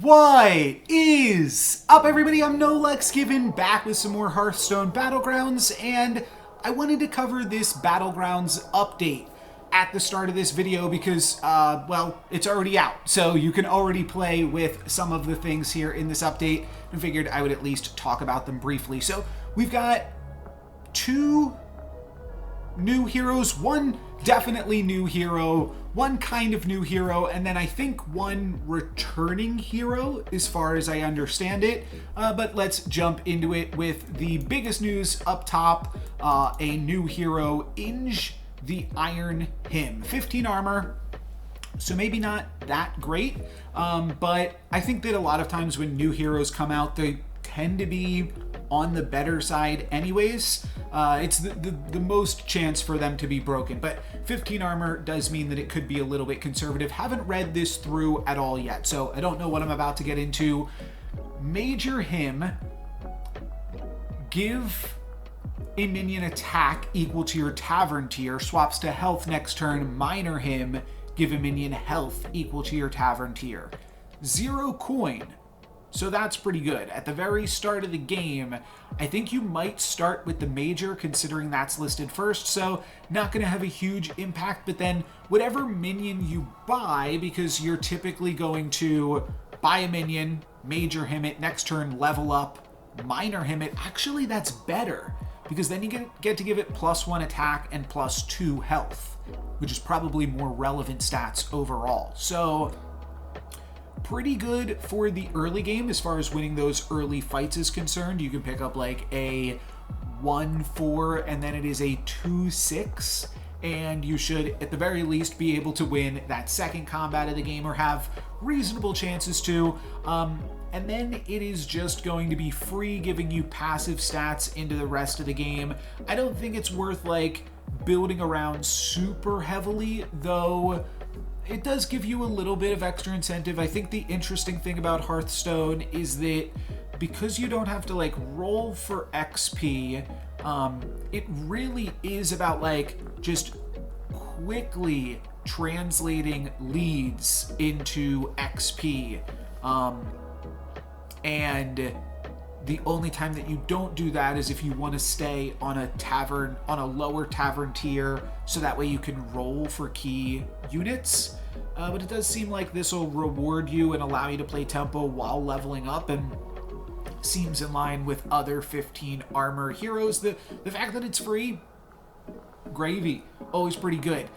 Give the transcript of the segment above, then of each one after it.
What is up, everybody? I'm Nolex, giving back with some more Hearthstone Battlegrounds, and I wanted to cover this Battlegrounds update at the start of this video because, well, it's already out, so you can already play with some of the things here in this update, and figured I would at least talk about them briefly. So we've got two new heroes, one definitely new hero, one kind of new hero, and then I think one returning hero as far as I understand it. But let's jump into it with the biggest news up top. A new hero, Inge the Iron Him. 15 armor, so maybe not that great, but I think that a lot of times when new heroes come out, they tend to be on the better side anyways. It's the most chance for them to be broken, but 15 armor does mean that it could be a little bit conservative. Haven't read this through at all yet, so I don't know what I'm about to get into. Major Him, give a minion attack equal to your tavern tier, swaps to health next turn. Minor Him, give a minion health equal to your tavern tier. 0 coin. So that's pretty good. At the very start of the game, I think you might start with the major, considering that's listed first, so not going to have a huge impact, but then whatever minion you buy, because you're typically going to buy a minion, major him it, next turn level up, minor him it, actually that's better, because then you get to give it +1 attack and +2 health, which is probably more relevant stats overall. So pretty good for the early game as far as winning those early fights is concerned. You can pick up like a 1-4 and then it is a 2-6, and you should at the very least be able to win that second combat of the game, or have reasonable chances to. And then it is just going to be free, giving you passive stats into the rest of the game. I don't think it's worth like building around super heavily, though it does give you a little bit of extra incentive. I think the interesting thing about Hearthstone is that because you don't have to like roll for XP, it really is about like just quickly translating leads into XP. And the only time that you don't do that is if you want to stay on a lower tavern tier, so that way you can roll for key units. But it does seem like this will reward you and allow you to play tempo while leveling up, and seems in line with other 15 armor heroes. The fact that it's free, gravy, always pretty good.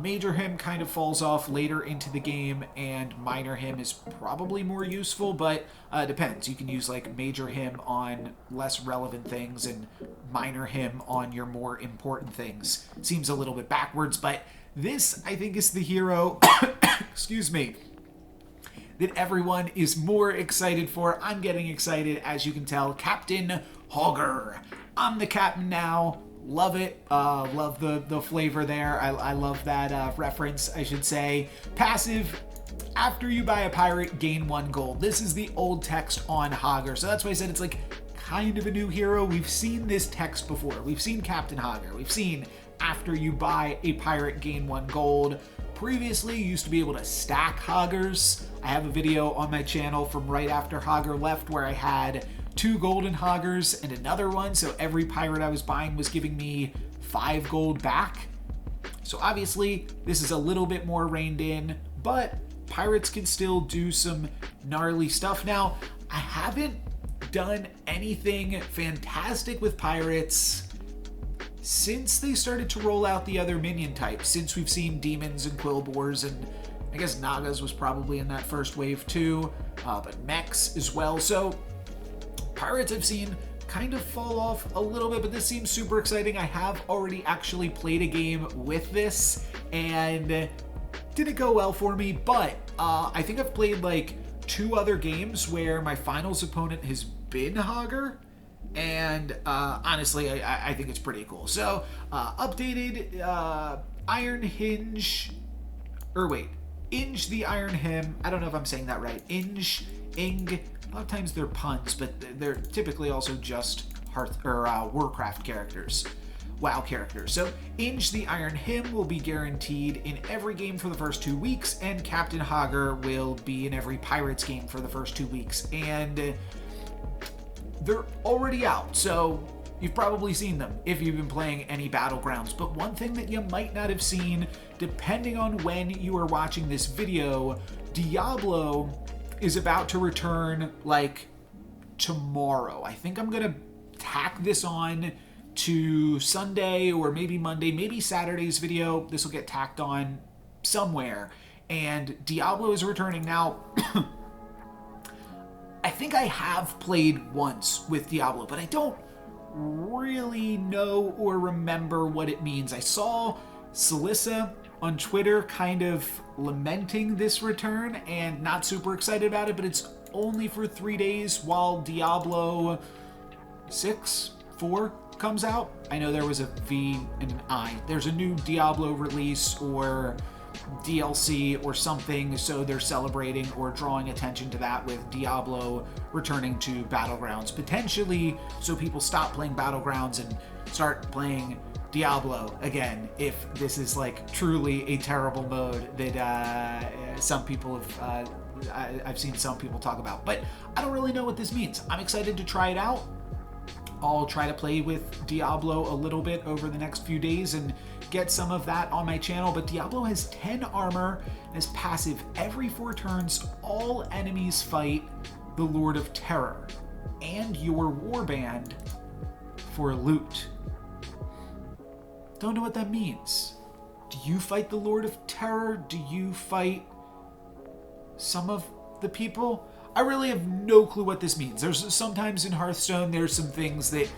Major Him kind of falls off later into the game, and Minor Him is probably more useful, but depends. You can use like Major Him on less relevant things and Minor Him on your more important things. Seems a little bit backwards, but this, I think, is the hero, excuse me, that everyone is more excited for. I'm getting excited, as you can tell. Captain Hogger. I'm the captain now. Love it. Love the flavor there. I love that reference, I should say. Passive, after you buy a pirate, gain 1 gold. This is the old text on Hogger, so that's why I said it's like kind of a new hero. We've seen this text before. We've seen Captain Hogger. We've seen after you buy a pirate, gain 1 gold. Previously, you used to be able to stack Hoggers. I have a video on my channel from right after Hogger left where I had 2 golden Hoggers and another one, so every pirate I was buying was giving me 5 gold back. So obviously, this is a little bit more reined in, but pirates can still do some gnarly stuff. Now, I haven't done anything fantastic with pirates since they started to roll out the other minion types, since we've seen demons and quillboars, and I guess Nagas was probably in that first wave too, but mechs as well. So pirates I've seen kind of fall off a little bit, but this seems super exciting. I have already actually played a game with this, and didn't go well for me, but I think I've played like 2 other games where my finals opponent has been Hogger, and honestly, I think it's pretty cool. So, updated Iron Hinge, or wait, Inge the Iron Him. I don't know if I'm saying that right. Inge. A lot of times they're puns, but they're typically also just Warcraft characters. WoW characters. So Inge the Iron Hymn will be guaranteed in every game for the first 2 weeks, and Captain Hager will be in every Pirates game for the first 2 weeks. And they're already out, so you've probably seen them if you've been playing any Battlegrounds. But one thing that you might not have seen, depending on when you are watching this video, Diablo is about to return like tomorrow. I think I'm gonna tack this on to Sunday or maybe Monday, maybe Saturday's video. This will get tacked on somewhere. And Diablo is returning now. I think I have played once with Diablo, but I don't really know or remember what it means. I saw Celissa on Twitter kind of lamenting this return and not super excited about it, but it's only for 3 days while Diablo 4 comes out. I know there was a V and an I. There's a new Diablo release or DLC or something, so they're celebrating or drawing attention to that with Diablo returning to Battlegrounds, potentially so people stop playing Battlegrounds and start playing Diablo again, if this is like truly a terrible mode that some people have I've seen some people talk about. But I don't really know what this means. I'm excited to try it out. I'll try to play with Diablo a little bit over the next few days and get some of that on my channel. But Diablo has 10 armor and is passive. Every 4 turns, all enemies fight the Lord of Terror and your warband for loot. Don't know what that means. Do you fight the Lord of Terror? Do you fight some of the people? I really have no clue what this means. There's sometimes in Hearthstone, there's some things that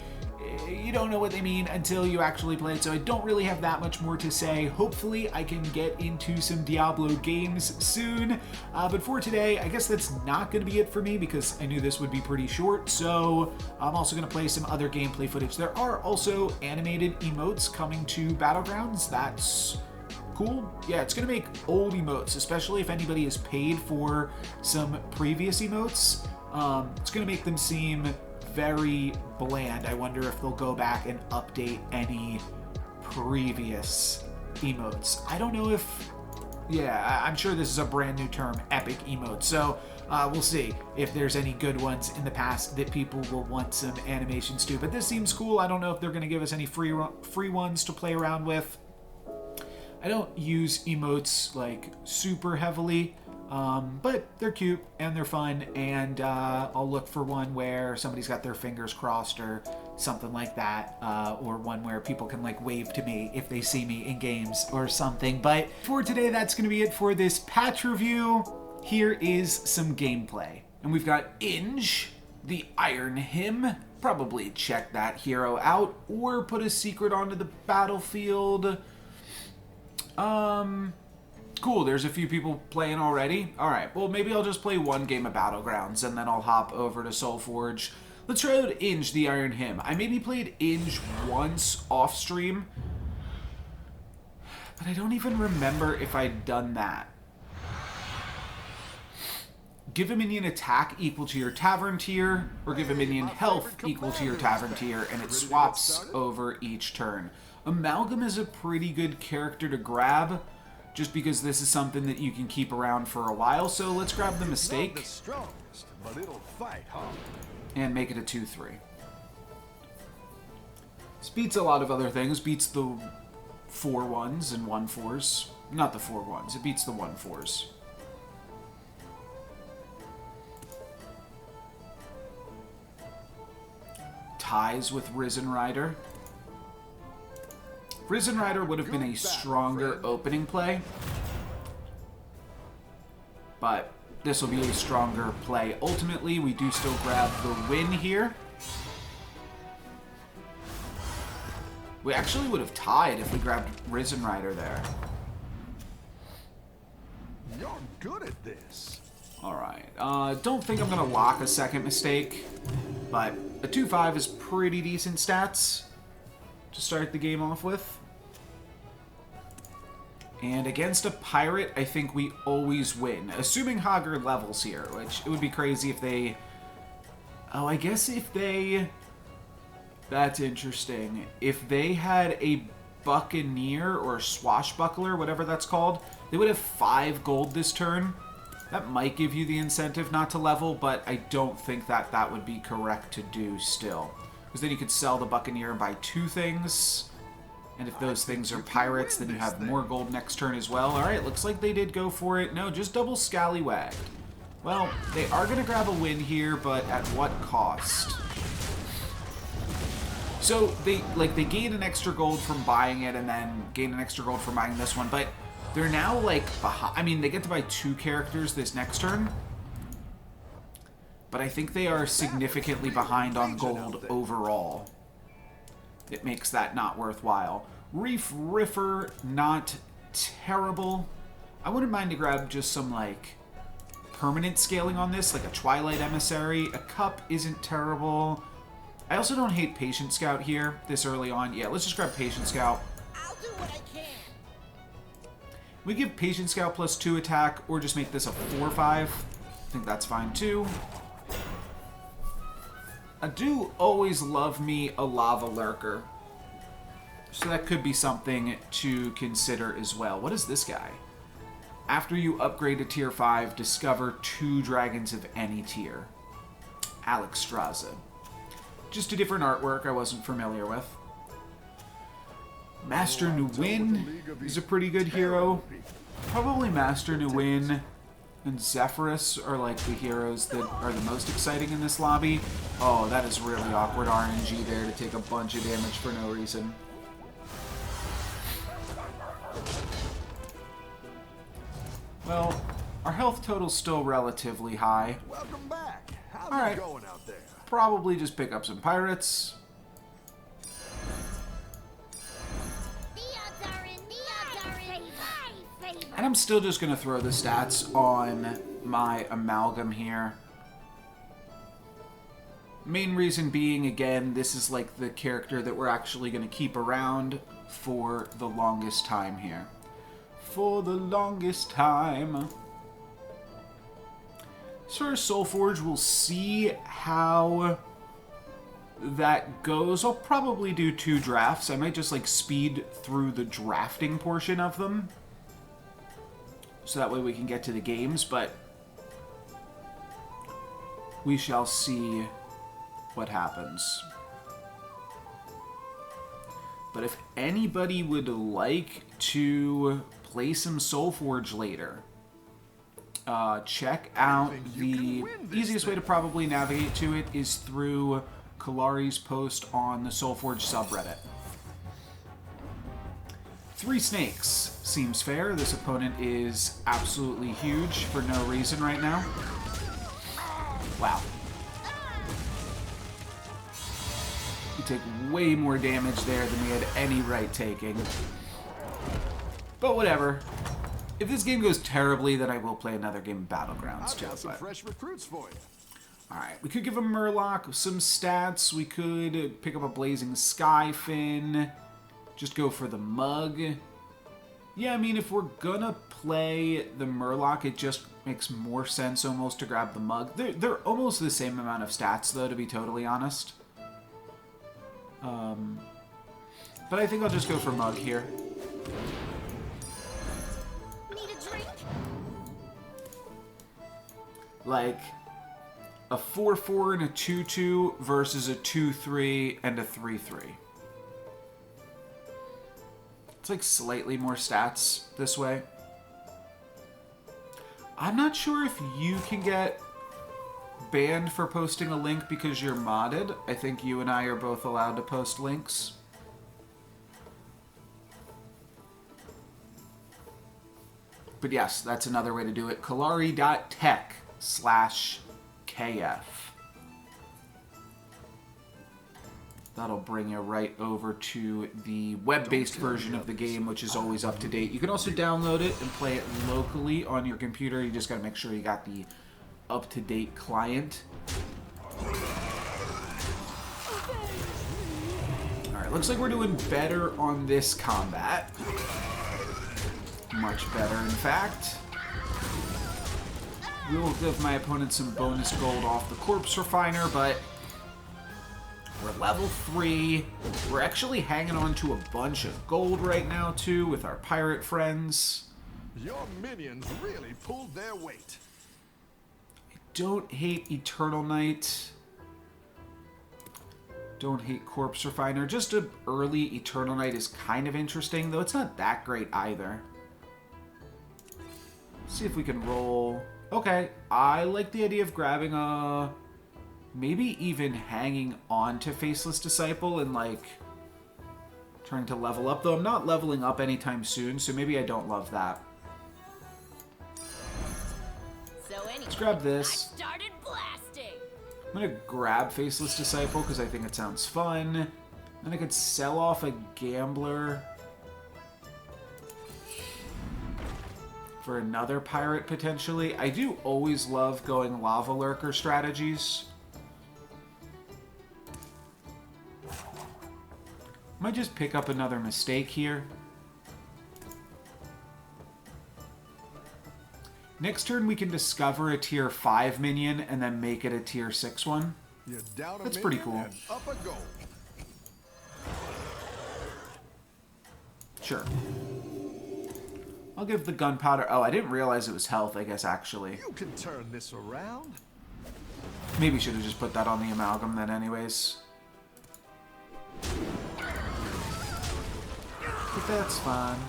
you don't know what they mean until you actually play it, so I don't really have that much more to say. Hopefully I can get into some Diablo games soon, but for today, I guess that's not going to be it for me because I knew this would be pretty short, so I'm also going to play some other gameplay footage. There are also animated emotes coming to Battlegrounds. That's cool. Yeah, it's going to make old emotes, especially if anybody has paid for some previous emotes. It's going to make them seem very bland. I wonder if they'll go back and update any previous emotes. I don't know if... Yeah, I'm sure this is a brand new term, epic emotes. So we'll see if there's any good ones in the past that people will want some animations to. But this seems cool. I don't know if they're going to give us any free ones to play around with. I don't use emotes like super heavily, but they're cute and they're fun, and I'll look for one where somebody's got their fingers crossed or something like that, or one where people can like wave to me if they see me in games or something. But for today, that's going to be it for this patch review. Here is some gameplay. And we've got Inge, the Iron Hymn. Probably check that hero out or put a secret onto the battlefield. Cool, there's a few people playing already. Alright, well maybe I'll just play one game of Battlegrounds and then I'll hop over to Soulforge. Let's try out Inge, the Iron Hymn. I maybe played Inge once off stream, but I don't even remember if I'd done that. Give a minion attack equal to your tavern tier, or give a minion health equal to your tavern tier, and it swaps over each turn. Amalgam is a pretty good character to grab, just because this is something that you can keep around for a while. So let's grab the Mistake and make it a 2/3. This beats a lot of other things. Beats the 4/1s and 1/4s. Not the 4/1s. It beats the 1/4s. Ties with Risen Rider. Risen Rider would have been a stronger opening play, but this will be a stronger play. Ultimately, we do still grab the win here. We actually would have tied if we grabbed Risen Rider there. You're good at this. Alright, don't think I'm going to lock a second Mistake, but a 2/5 is pretty decent stats to start the game off with. And against a pirate, I think we always win. Assuming Hager levels here, which it would be crazy if they... Oh, I guess if they That's interesting. If they had a buccaneer or swashbuckler, whatever that's called, they would have 5 gold this turn. That might give you the incentive not to level, but I don't think that that would be correct to do still. Because then you could sell the buccaneer and buy 2 things. And if those things are pirates, then you have more gold next turn as well. Alright, looks like they did go for it. No, just double scallywagged. Well, they are going to grab a win here, but at what cost? So they gain an extra gold from buying it, and then gain an extra gold from buying this one, but they're now like behind. I mean, they get to buy 2 characters this next turn, but I think they are significantly behind on gold overall. It makes that not worthwhile. Reef Riffer, not terrible. I wouldn't mind to grab just some like permanent scaling on this, like a Twilight Emissary. A cup isn't terrible. I also don't hate Patient Scout here this early on. Yeah, let's just grab Patient Scout. I'll do what I can. We give Patient Scout plus 2 attack, or just make this a 4/5. I think that's fine too. I do always love me a Lava Lurker, so that could be something to consider as well. What is this guy? After you upgrade to tier 5, discover 2 dragons of any tier. Alexstrasza. Just a different artwork I wasn't familiar with. Master Nguyen is a pretty good hero. Probably Master Nguyen and Zephyrus are like the heroes that are the most exciting in this lobby. Oh, that is really awkward RNG there to take a bunch of damage for no reason. Well, our health total's still relatively high. Welcome back. How's All right. it going out there? Probably just pick up some pirates. The odds are in. My favor. And I'm still just going to throw the stats on my amalgam here. Main reason being, again, this is like the character that we're actually going to keep around for the longest time here. For the longest time. As far as Soulforge, we'll see how that goes. I'll probably do 2 drafts. I might just like speed through the drafting portion of them, so that way we can get to the games, but we shall see what happens. But if anybody would like to play some Soulforge later, check out the easiest way to probably navigate to it is through Kalari's post on the Soulforge subreddit. 3 snakes seems fair. This opponent is absolutely huge for no reason right now. Wow. You take way more damage there than we had any right taking. But whatever. If this game goes terribly, then I will play another game of Battlegrounds I've too. got some fresh recruits for you. Alright, we could give a Murloc some stats. We could pick up a Blazing Skyfin. Just go for the Mug. Yeah, I mean, if we're gonna play the Murloc, it just makes more sense almost to grab the Mug. They're almost the same amount of stats, though, to be totally honest. But I think I'll just go for Mug here. Need a drink? Like a 4/4 and a 2/2 versus a 2/3 and a 3/3. It's like slightly more stats this way. I'm not sure if you can get banned for posting a link because you're modded. I think you and I are both allowed to post links. But yes, that's another way to do it. Kalari.tech/KF. That'll bring you right over to the web-based version of the game, which is always up to date. You can also download it and play it locally on your computer. You just got to make sure you got the up-to-date client. Alright, looks like we're doing better on this combat. Much better, in fact. We will give my opponent some bonus gold off the Corpse Refiner, but We're level 3. We're actually hanging on to a bunch of gold right now, too, with our pirate friends. Your minions really pulled their weight. Don't hate Eternal Knight. Don't hate Corpse Refiner. Just an early Eternal Knight is kind of interesting, though it's not that great either. Let's see if we can roll. Okay, I like the idea of grabbing a... maybe even hanging on to Faceless Disciple and, like, trying to level up. Though I'm not leveling up anytime soon, so maybe I don't love that. So anyway, Let's grab this. I started blasting. I'm going to grab Faceless Disciple because I think it sounds fun. Then I could sell off a Gambler for another pirate, potentially. I do always love going Lava Lurker strategies. Might just pick up another mistake here. Next turn, we can discover a tier 5 minion and then make it a tier 6 one. You're down a That's pretty minion cool. and up a goal. Sure. I'll give the gunpowder... Oh, I didn't realize it was health, I guess, actually. You can turn this around. Maybe should have just put that on the amalgam then anyways. But that's fine.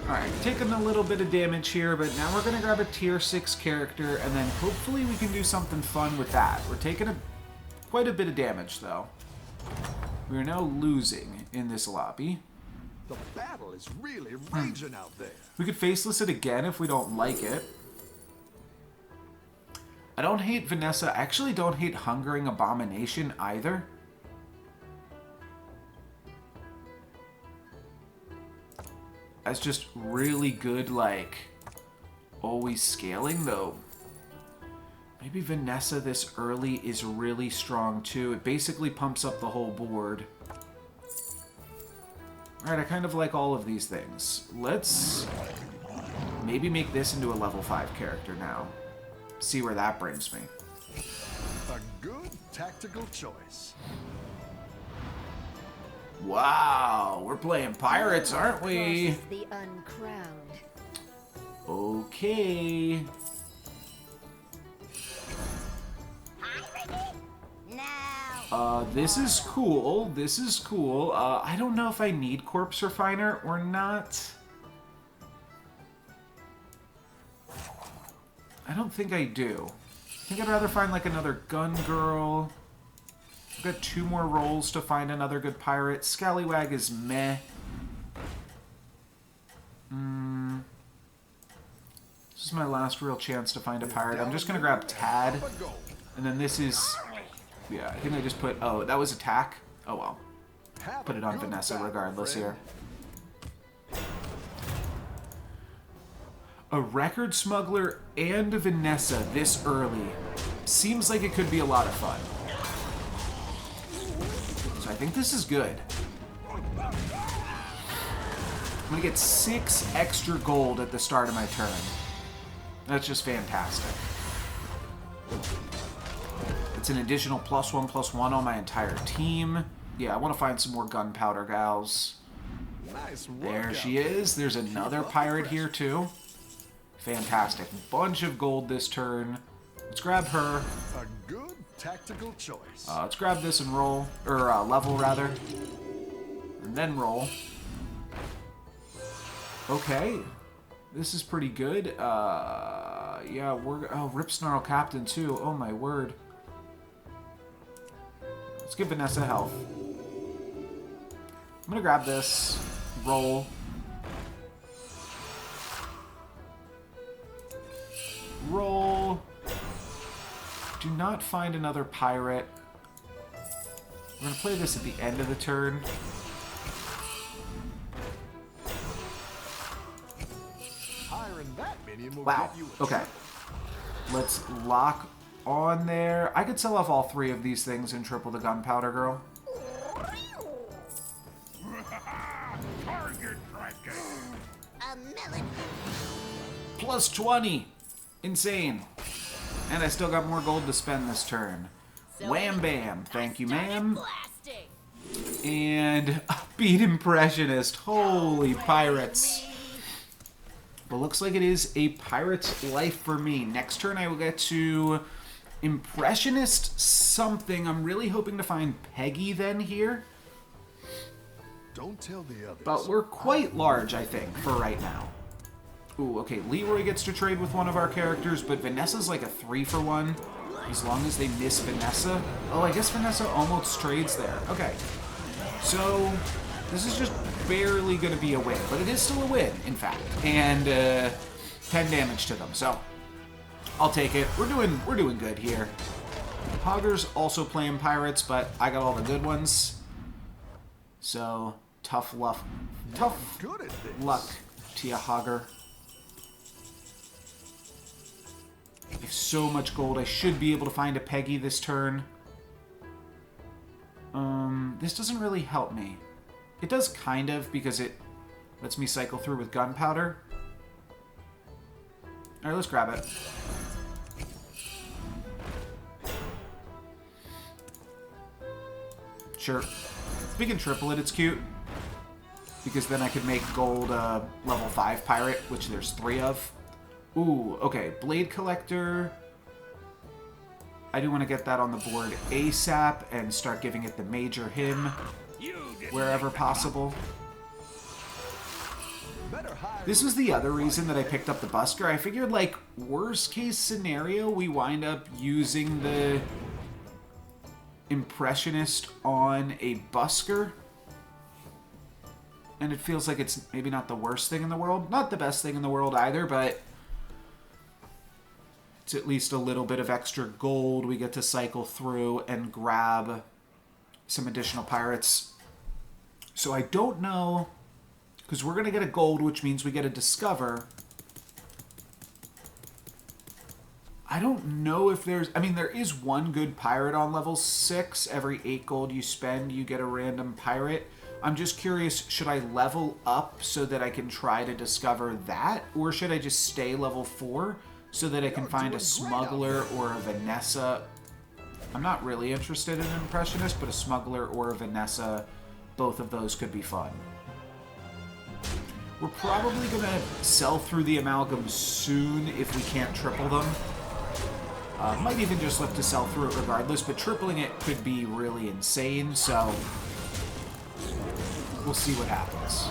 Alright, taking a little bit of damage here, but now we're going to grab a tier 6 character, and then hopefully we can do something fun with that. We're taking quite a bit of damage, though. We are now losing in this lobby. The battle is really raging out there. We could faceless it again if we don't like it. I don't hate Vanessa. I actually don't hate Hungering Abomination either. That's just really good, like, always scaling, though. Maybe Vanessa this early is really strong, too. It basically pumps up the whole board. Alright, I kind of like all of these things. Let's maybe make this into a level 5 character now. See where that brings me. A good tactical choice. Wow, we're playing pirates, aren't we? The uncrowned. Okay. This is cool. This is cool. I don't know if I need Corpse Refiner or not. I don't think I do. I think I'd rather find like another gun girl. I've got 2 more rolls to find another good pirate. Scallywag is meh. This is my last real chance to find a pirate. I'm just going to grab Tad. And then this is... Yeah, I think I just put... Oh, that was attack? Oh, well. Put it on Vanessa regardless here. A record smuggler and a Vanessa this early. Seems like it could be a lot of fun. So I think this is good. I'm going to get 6 extra gold at the start of my turn. That's just fantastic. It's an additional +1/+1 on my entire team. Yeah, I want to find some more gunpowder gals. Nice work. There she is. There's another pirate here, too. Fantastic. Bunch of gold this turn. Let's grab her. A good tactical choice. Let's grab this and roll. Or level, rather. And then roll. Okay. This is pretty good. Yeah, we're... Oh, Rip Snarl Captain, too. Oh, my word. Let's give Vanessa health. I'm gonna grab this. Roll. Roll. Do not find another pirate. We're gonna play this at the end of the turn. Hiring that minion will Wow. get you a Okay. Let's lock on there. I could sell off all 3 of these things and triple the gunpowder girl. target tracking. A melody. Plus 20. Insane. And I still got more gold to spend this turn. Wham bam. Thank you, ma'am. Blasting. And beat Impressionist. Holy pirates. But looks like it is a pirate's life for me. Next turn I will get to Impressionist something. I'm really hoping to find Peggy then here. Don't tell the others. But we're quite large, I think, for right now. Ooh, okay, Leroy gets to trade with one of our characters, but Vanessa's like a 3-for-1, as long as they miss Vanessa. Oh, I guess Vanessa almost trades there. Okay. So, this is just barely going to be a win, but it is still a win, in fact. And 10 damage to them, so I'll take it. We're doing good here. Hogger's also playing pirates, but I got all the good ones. So, tough luck to you, Hogger. I have so much gold. I should be able to find a Peggy this turn. This doesn't really help me. It does kind of, because it lets me cycle through with gunpowder. Alright, let's grab it. Sure. If we can triple it, it's cute. Because then I could make gold level 5 pirate, which there's 3 of. Ooh, okay. Blade Collector. I do want to get that on the board ASAP and start giving it the major him wherever possible. This was the other reason that I picked up the Busker. I figured, like, worst case scenario, we wind up using the Impressionist on a Busker. And it feels like it's maybe not the worst thing in the world. Not the best thing in the world either, but it's at least a little bit of extra gold we get to cycle through and grab some additional pirates. So I don't know, because we're going to get a gold, which means we get a discover. I don't know if there's... I mean, there is one good pirate on level 6. Every 8 gold you spend, you get a random pirate. I'm just curious, should I level up so that I can try to discover that? Or should I just stay level 4 so that I can find a smuggler or a Vanessa? I'm not really interested in an Impressionist, but a smuggler or a Vanessa, both of those could be fun. We're probably going to sell through the amalgams soon if we can't triple them. Might even just look to sell through it regardless, but tripling it could be really insane, so we'll see what happens.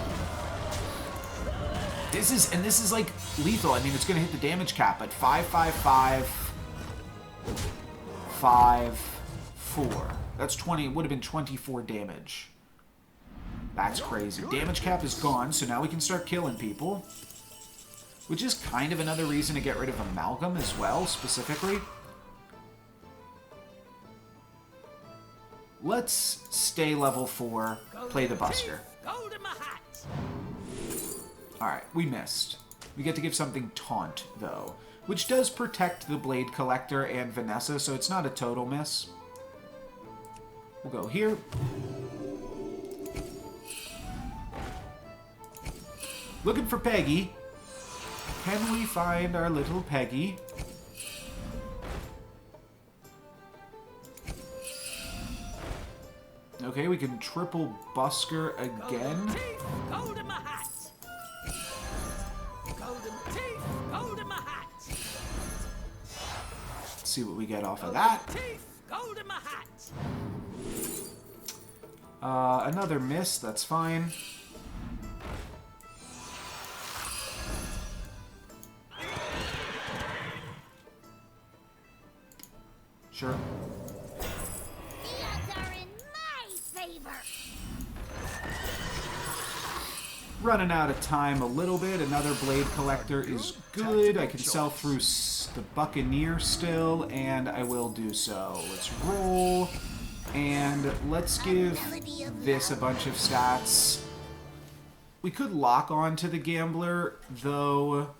This is like lethal. I mean, it's going to hit the damage cap at 5, 5, 5, 5, 4. That's 20. It would have been 24 damage. That's crazy. Damage cap is gone, so now we can start killing people. Which is kind of another reason to get rid of Amalgam as well, specifically. Let's stay level 4, play the Busker. Alright, we missed. We get to give something Taunt, though, which does protect the Blade Collector and Vanessa, so it's not a total miss. We'll go here. Looking for Peggy. Can we find our little Peggy? Okay, we can triple Busker again. Gold in my hat. Golden teeth, gold in my hat. Let's see what we get off of that. Teeth, gold in my hat. Another miss, that's fine. Sure. The odds are in my favor. Running out of time a little bit. Another Blade Collector is good. I can sell through the Buccaneer still, and I will do so. Let's roll, and let's give this a bunch of stats. We could lock on to the Gambler, though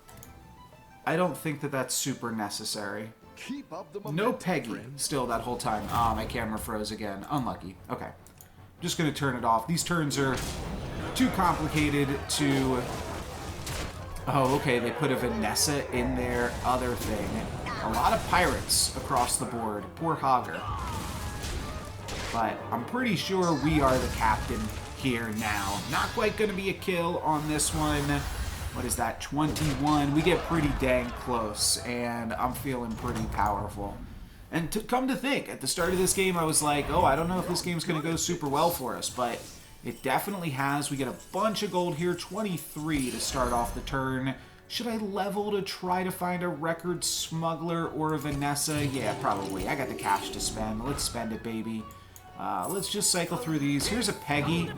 I don't think that that's super necessary. Keep up the No momentum, Peggy friends. still that whole time. Ah, my camera froze again. Unlucky. Okay. I'm just going to turn it off. These turns are too complicated to Oh, okay, they put a Vanessa in their other thing. A lot of pirates across the board. Poor Hogger. But I'm pretty sure we are the captain here now. Not quite going to be a kill on this one. What is that? 21. We get pretty dang close, and I'm feeling pretty powerful. And to come to think, at the start of this game, I was like, oh, I don't know if this game's going to go super well for us, but it definitely has. We get a bunch of gold here, 23 to start off the turn. Should I level to try to find a record smuggler or a Vanessa? Yeah, probably. I got the cash to spend. Let's spend it, baby. Let's just cycle through these. Here's a Peggy.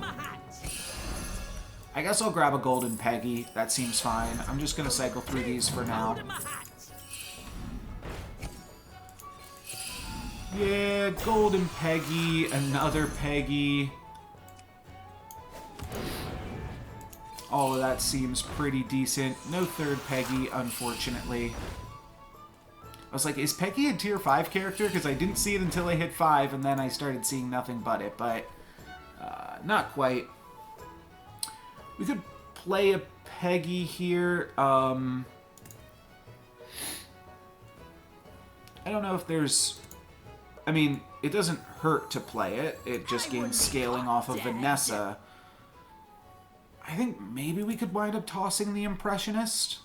I guess I'll grab a golden Peggy. That seems fine. I'm just going to cycle through these for now. Yeah, golden Peggy, another Peggy. All of that seems pretty decent. No third Peggy, unfortunately. I was like, is Peggy a tier 5 character? Because I didn't see it until I hit 5, and then I started seeing nothing but it. But, not quite. We could play a Peggy here. I don't know if there's... I mean, it doesn't hurt to play it. It just gains scaling off of Vanessa. I think maybe we could wind up tossing the Impressionist.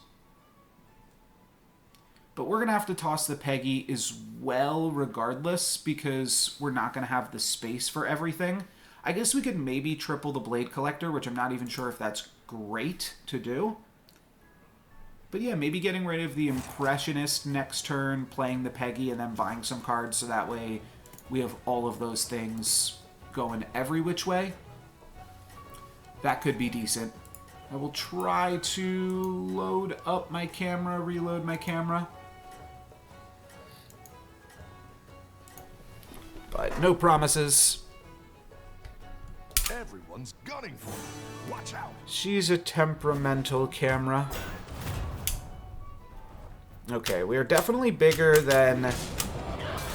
But we're going to have to toss the Peggy as well regardless, because we're not going to have the space for everything. I guess we could maybe triple the Blade Collector, which I'm not even sure if that's great to do. But yeah, maybe getting rid of the Impressionist next turn, playing the Peggy, and then buying some cards so that way we have all of those things going every which way. That could be decent. I will try to load up my camera, reload my camera. But no promises. Everyone's gunning for you. Watch out. She's a temperamental camera. Okay, we are definitely bigger than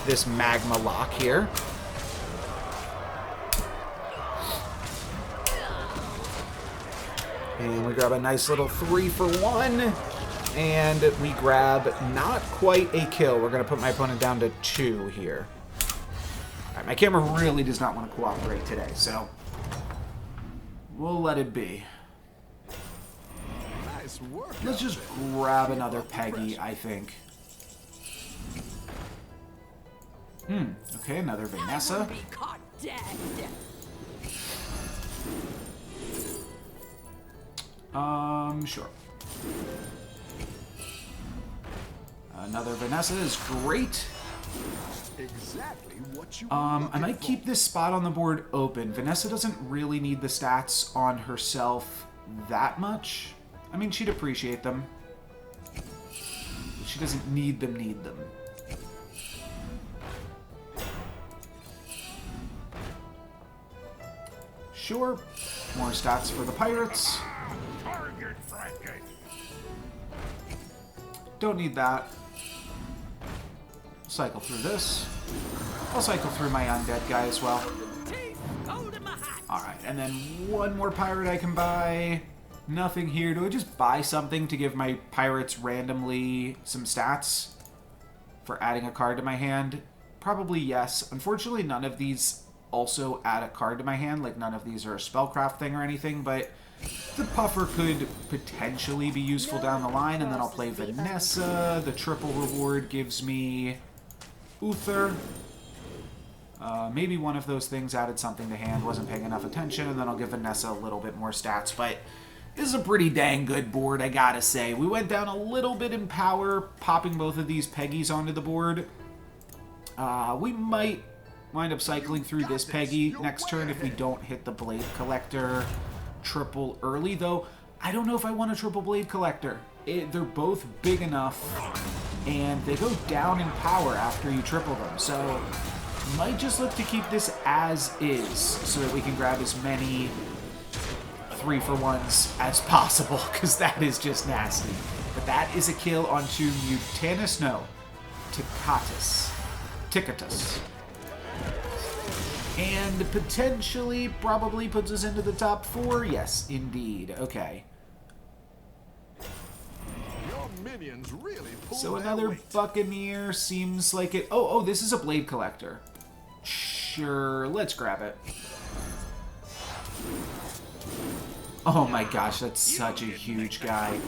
this magma lock here. And we grab a nice little 3-for-1. And we grab not quite a kill. We're going to put my opponent down to 2 here. Alright, my camera really does not want to cooperate today, so we'll let it be. Nice work. Let's just grab another Peggy, I think. Okay, another Vanessa. Be caught dead. Sure. Another Vanessa is great. Exactly what you I might keep this spot on the board open. Vanessa doesn't really need the stats on herself that much. I mean, she'd appreciate them. But she doesn't need them. Sure. More stats for the pirates. Don't need that. Cycle through this. I'll cycle through my undead guy as well. Alright, and then one more pirate I can buy. Nothing here. Do I just buy something to give my pirates randomly some stats for adding a card to my hand? Probably yes. Unfortunately, none of these also add a card to my hand. Like, none of these are a spellcraft thing or anything, but the puffer could potentially be useful down the line, and then I'll play Vanessa. The triple reward gives me Uther. Maybe one of those things added something to hand, wasn't paying enough attention, and then I'll give Vanessa a little bit more stats. But this is a pretty dang good board, I gotta say. We went down a little bit in power, popping both of these Peggies onto the board. We might wind up cycling through this Peggy next turn if we don't hit the Blade Collector triple early, though. I don't know if I want a triple Blade Collector. They're both big enough, and they go down in power after you triple them, so might just look to keep this as is so that we can grab as many 3-for-1s as possible, because that is just nasty. But that is a kill onto Mutanus, no, Ticketus. And potentially probably puts us into the top 4. Yes, indeed. Okay. minions really pull So their another weight. Buccaneer seems like it... Oh, this is a Blade Collector. Sure, let's grab it. Oh my gosh, that's such a huge guy.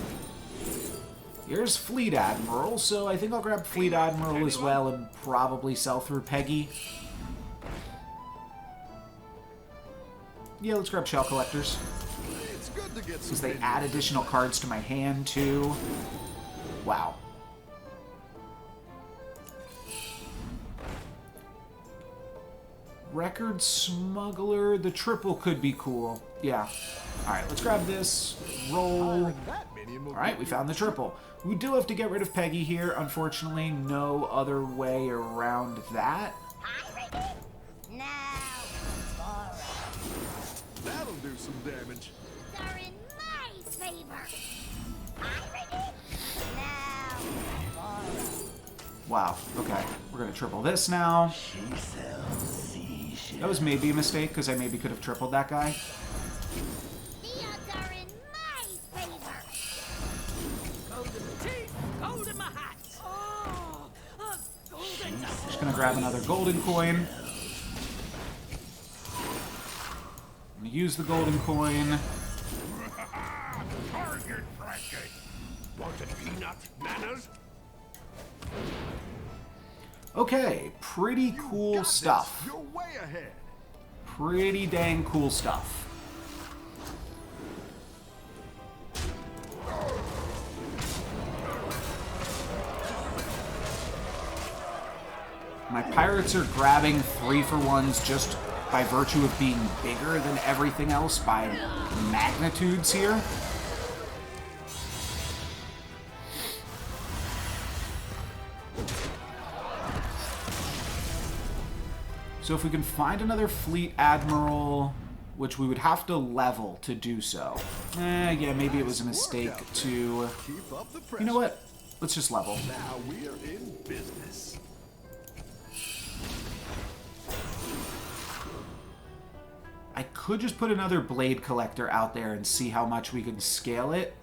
Here's Fleet Admiral, so I think I'll grab Fleet Admiral as well and probably sell through Peggy. Yeah, let's grab Shell Collectors. It's good to get Because some they add additional cards to my hand, too. Wow. Record Smuggler. The triple could be cool. Yeah. Alright, let's grab this. Roll. That minion will Alright, we found the triple. We do have to get rid of Peggy here. Unfortunately, no other way around that. Now, borrow. That'll do some damage. Are in my favor. Now, borrow. Wow, okay. We're gonna triple this now. That was maybe a mistake, because I maybe could have tripled that guy. The odds are in my favor. Golden teeth, gold in my hat. Oh, a golden Just gonna grab another golden coin. I'm gonna use the golden coin. Target practice. Want a peanut manners? Okay, pretty cool Got stuff. this. You're way ahead. Pretty dang cool stuff. My pirates are grabbing 3-for-1s just by virtue of being bigger than everything else by magnitudes here. So if we can find another Fleet Admiral, which we would have to level to do so. Yeah, maybe it was a mistake to... Keep up the pressure. You know what? Let's just level. Now we're in business. I could just put another Blade Collector out there and see how much we can scale it.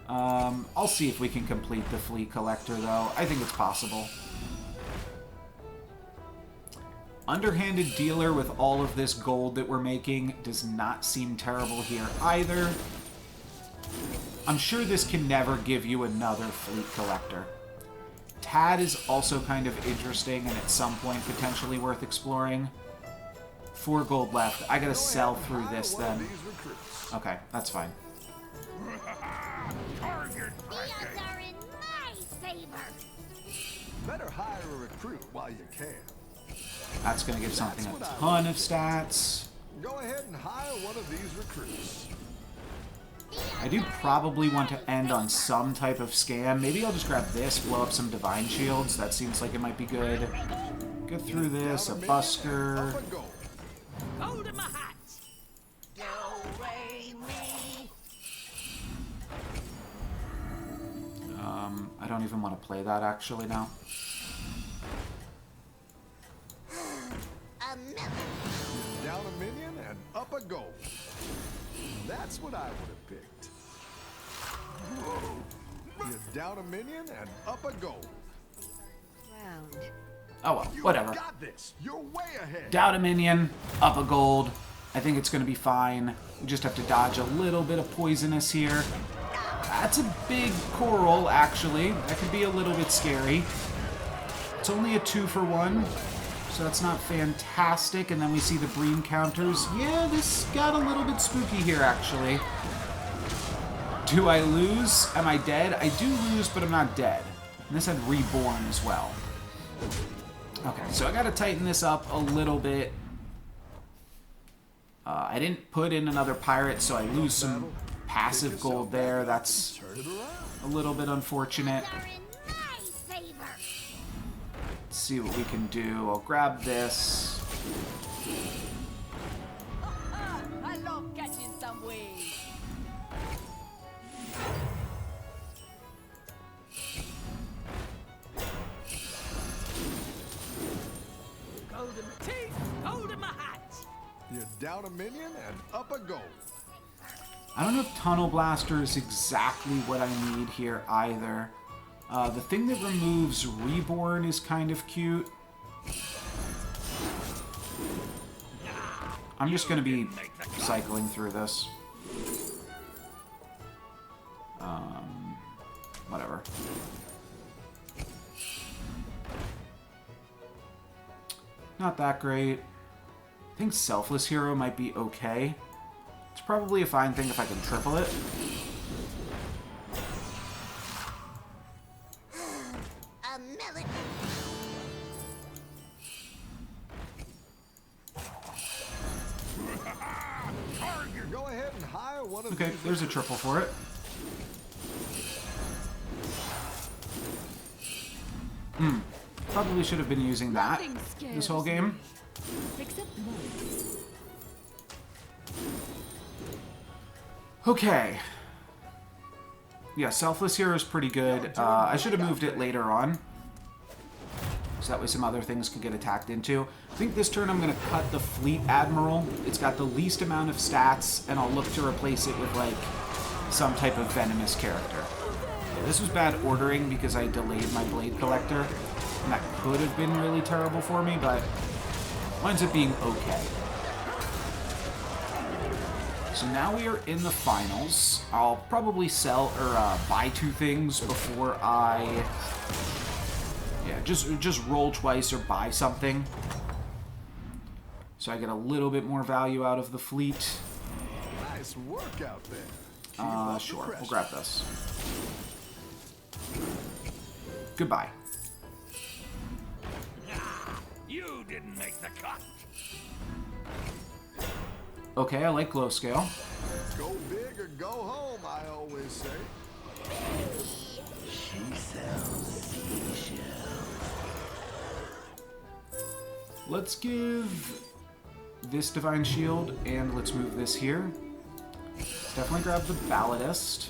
I'll see if we can complete the Fleet Collector, though. I think it's possible. Underhanded Dealer with all of this gold that we're making does not seem terrible here either. I'm sure this can never give you another Fleet Collector. Tad is also kind of interesting and at some point potentially worth exploring. 4 gold left. I gotta sell through this then. Okay, that's fine. Target The odds are in my favor. Better hire a recruit while you can. That's gonna give something a ton of stats. Go ahead and hire one of these recruits. I do probably want to end on some type of scam. Maybe I'll just grab this, blow up some Divine Shields. That seems like it might be good. Get through this, a Busker. Up and go. gold in my hat. Do re mi. I don't even want to play that actually now. A million. Down a minion and up a goal. That's what I would have picked. Whoa. You're down a minion and up a goal. Round. Oh well, You whatever. got this. You're way ahead. Down a minion, up a gold. I think it's going to be fine. We just have to dodge a little bit of poisonous here. That's a big coral, actually. That could be a little bit scary. It's only a 2-for-1, so that's not fantastic. And then we see the Breen counters. Yeah, this got a little bit spooky here, actually. Do I lose? Am I dead? I do lose, but I'm not dead. And this had Reborn as well. Okay, so I gotta tighten this up a little bit. I didn't put in another pirate, so I lose some passive gold there. That's Turn it around. a little bit unfortunate. Are in my favor. Let's see what we can do. I'll grab this. I love catching some waves. Golden teeth, gold in my hat. You're down a minion and up a goal. I don't know if Tunnel Blaster is exactly what I need here either. The thing that removes Reborn is kind of cute. I'm just going to be cycling through this. Whatever. Not that great. I think Selfless Hero might be okay. It's probably a fine thing if I can triple it. A melody. Go ahead and hire one of Okay, these. there's a triple for it. Probably should have been using that this whole game. Except one. Okay. Yeah, Selfless Hero is pretty good. I should have moved it later on. So that way some other things can get attacked into. I think this turn I'm going to cut the Fleet Admiral. It's got the least amount of stats, and I'll look to replace it with, like, some type of venomous character. Yeah, this was bad ordering because I delayed my Blade Collector, and that could have been really terrible for me, but winds up being okay. So now we are in the finals. I'll probably sell or buy 2 things before I... Yeah, just roll twice or buy something. So I get a little bit more value out of the fleet. Nice work out there. Keep up the Sure, pressure. we'll grab this. Goodbye. You didn't make the cut. Okay, I like glow scale. Go big or go home, I always say. Let's give this Divine Shield, and let's move this here. Let's definitely grab the Balladist.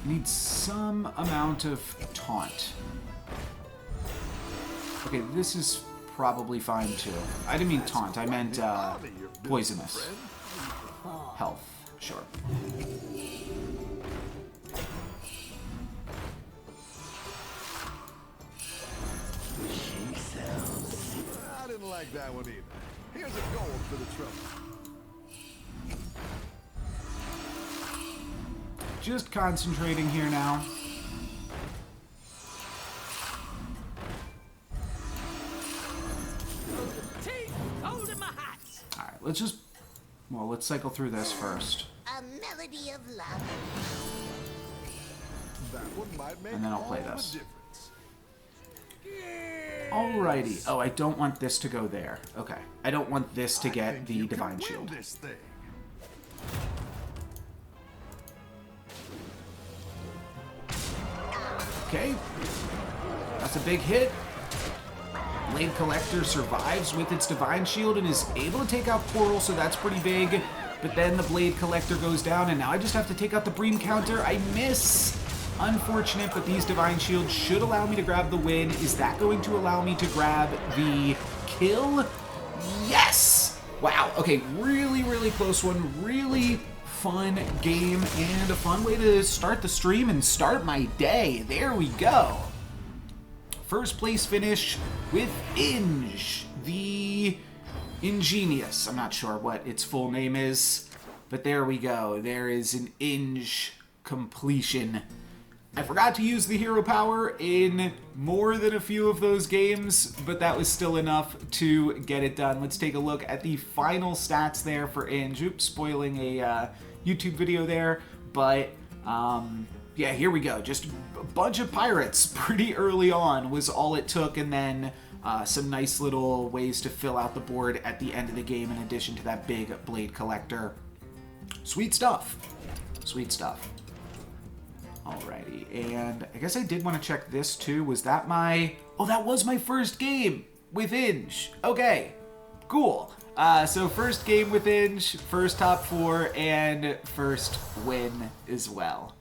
Need some amount of taunt. Okay, this is probably fine too. I didn't mean taunt, I meant poisonous. Health, sure. I didn't like that one either. Here's a gold for the trouble. Just concentrating here now. Teeth holding my hat. Alright, let's cycle through this first. A melody of love. That one might make And then I'll all play the this. difference. Alrighty. Oh, I don't want this to go there. Okay. I don't want this to I get think the you can Divine win Shield. this thing. Okay. That's a big hit. Blade Collector survives with its Divine Shield and is able to take out Portal, so that's pretty big. But then the Blade Collector goes down, and now I just have to take out the Bream counter. I miss. Unfortunate, but these Divine Shields should allow me to grab the win. Is that going to allow me to grab the kill? Yes! Wow, okay, really, really close one. Really fun game and a fun way to start the stream and start my day. There we go. First place finish with Inge, the Ingenious. I'm not sure what its full name is, but there we go. There is an Inge completion. I forgot to use the hero power in more than a few of those games, but that was still enough to get it done. Let's take a look at the final stats there for Inge. Oops, spoiling a YouTube video there, but yeah, here we go. Just a bunch of pirates pretty early on was all it took, and then some nice little ways to fill out the board at the end of the game in addition to that big Blade Collector. Sweet stuff. Sweet stuff. Alrighty, and I guess I did want to check this too. Was that my... Oh, that was my first game with Inge. Okay, cool. So first game with Inge, first top 4, and first win as well.